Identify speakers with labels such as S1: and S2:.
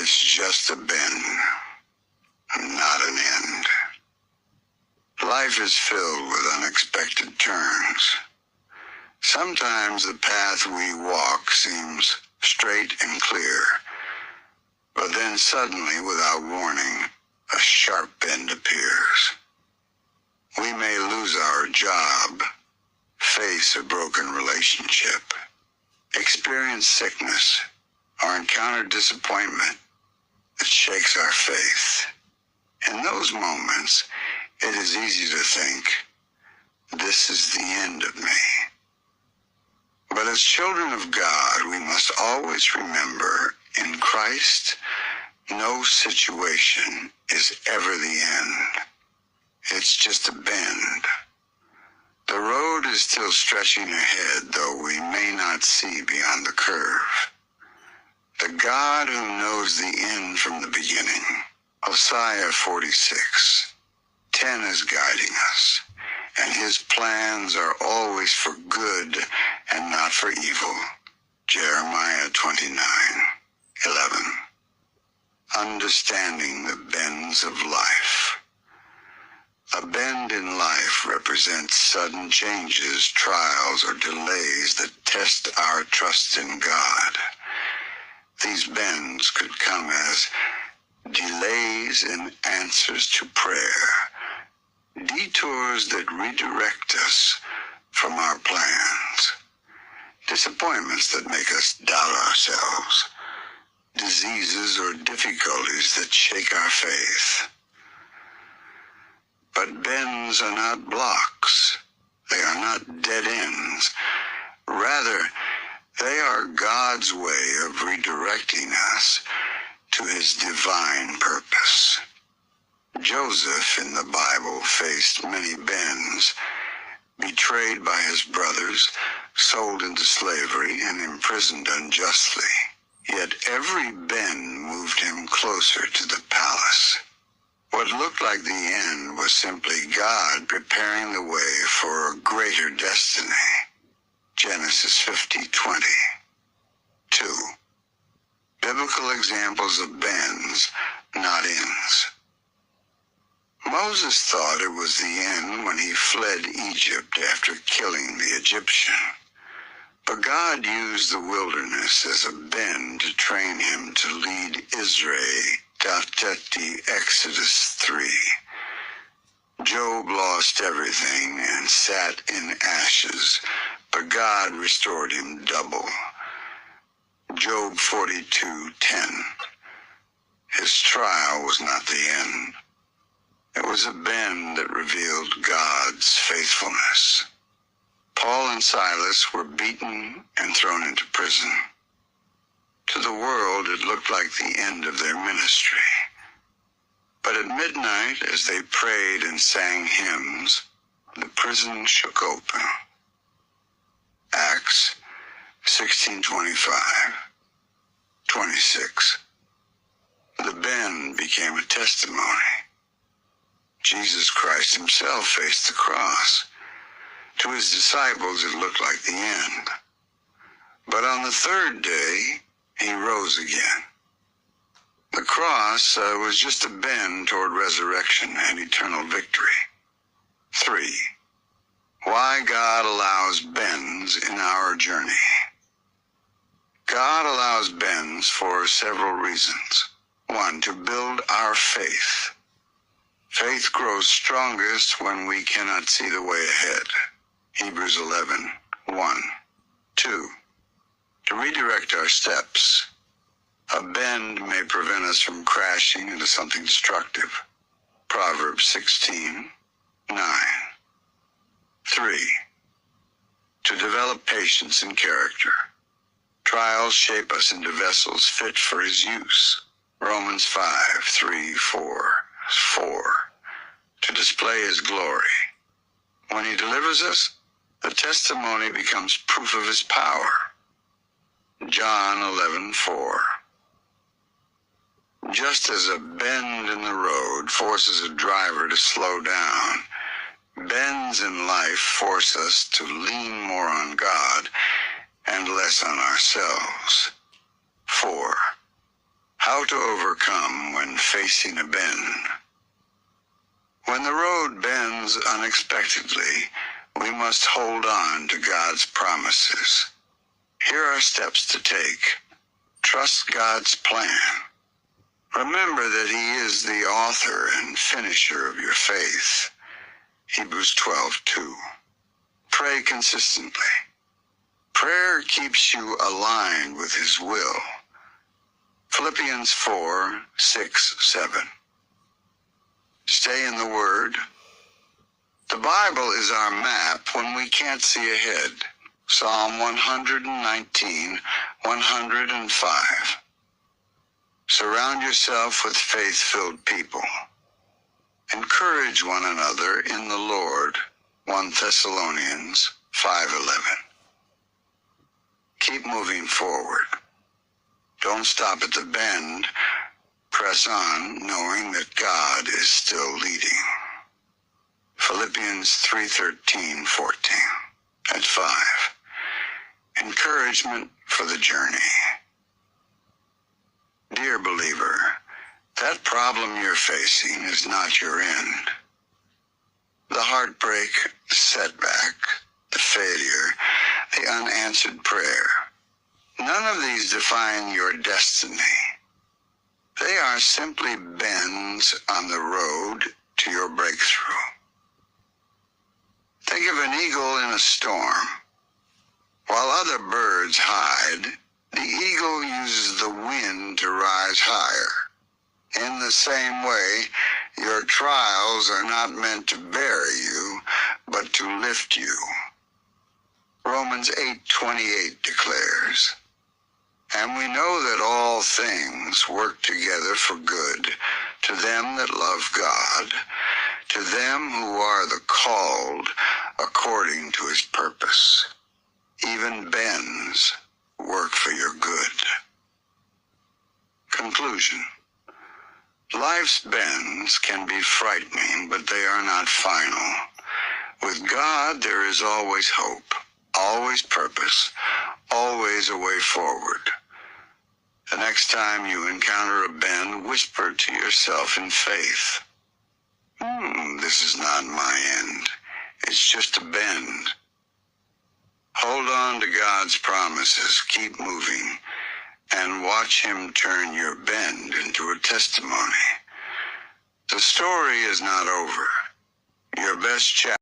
S1: It's just a bend, not an end. Life is filled with unexpected turns. Sometimes the path we walk seems straight and clear, but then suddenly, without warning, a sharp bend appears. We may lose our job, face a broken relationship, experience sickness, or encounter disappointment that shakes our faith. In those moments, it is easy to think, this is the end of me. But as children of God, we must always remember, in Christ, no situation is ever the end. It's just a bend. The road is still stretching ahead, though we may not see beyond the curve. The God who knows the end from the beginning, Isaiah 46:10 is guiding us, and his plans are always for good and not for evil. Jeremiah 29:11. Understanding the bends of life. A bend in life represents sudden changes, trials, or delays that test our trust in God. These bends could come as delays in answers to prayer, detours that redirect us from our plans, disappointments that make us doubt ourselves, diseases or difficulties that shake our faith. But bends are not blocks. They are not dead ends. Rather, they are God's way of redirecting us to his divine purpose. Joseph in the Bible faced many bends, betrayed by his brothers, sold into slavery, and imprisoned unjustly. Yet every bend moved him closer to the palace. What looked like the end was simply God preparing the way for a greater destiny. Genesis 50:20. 2. Biblical examples of bends, not ends. Moses thought it was the end when he fled Egypt after killing the Egyptian. But God used the wilderness as a bend to train him to lead Israel. Exodus 3. Job lost everything and sat in ashes, but God restored him double. Job 42:10. His trial was not the end. It was a bend that revealed God's faithfulness. Paul and Silas were beaten and thrown into prison. To the world, it looked like the end of their ministry. But at midnight, as they prayed and sang hymns, the prison shook open. Acts 16:25-26. The bend became a testimony. Jesus Christ himself faced the cross. To his disciples, it looked like the end. But on the third day, he rose again. The cross was just a bend toward resurrection and eternal victory. 3. Why God allows bends in our journey. God allows bends for several reasons. 1, to build our faith. Faith grows strongest when we cannot see the way ahead. Hebrews 11:1. 2, to redirect our steps. A bend may prevent us from crashing into something destructive. Proverbs 16:9. 3, to develop patience and character. Trials shape us into vessels fit for his use. Romans 5:3-4. To display his glory. When he delivers us, the testimony becomes proof of his power. John 11:4. Just as a bend in the road forces a driver to slow down, bends in life force us to lean more on God and less on ourselves. 4. How to overcome when facing a bend. When the road bends unexpectedly, we must hold on to God's promises. Here are steps to take. Trust God's plan. Remember that He is the author and finisher of your faith. Hebrews 12:2. Pray consistently. Prayer keeps you aligned with His will. Philippians 4:6-7. Stay in the Word. The Bible is our map when we can't see ahead. Psalm 119:105. Surround yourself with faith-filled people. Encourage one another in the Lord. 1 Thessalonians 5:11. Keep moving forward. Don't stop at the bend. Press on, knowing that God is still leading. Philippians 3:13-14. At 5. Encouragement for the journey. Dear believer, that problem you're facing is not your end. The heartbreak, the setback, the failure, the unanswered prayer, none of these define your destiny. They are simply bends on the road to your breakthrough. Think of an eagle in a storm. While other birds hide, the eagle uses the wind to rise higher. In the same way, your trials are not meant to bury you, but to lift you. Romans 8:28 declares, "And we know that all things work together for good to them that love God, to them who are the called according to His purpose." Even bends work for your good. Conclusion. Life's bends can be frightening, but they are not final. With God, there is always hope, always purpose, always a way forward. The next time you encounter a bend, whisper to yourself in faith, "This is not my end. It's just a bend." Hold on to God's promises, keep moving, and watch Him turn your bend into a testimony. The story is not over. Your best chapter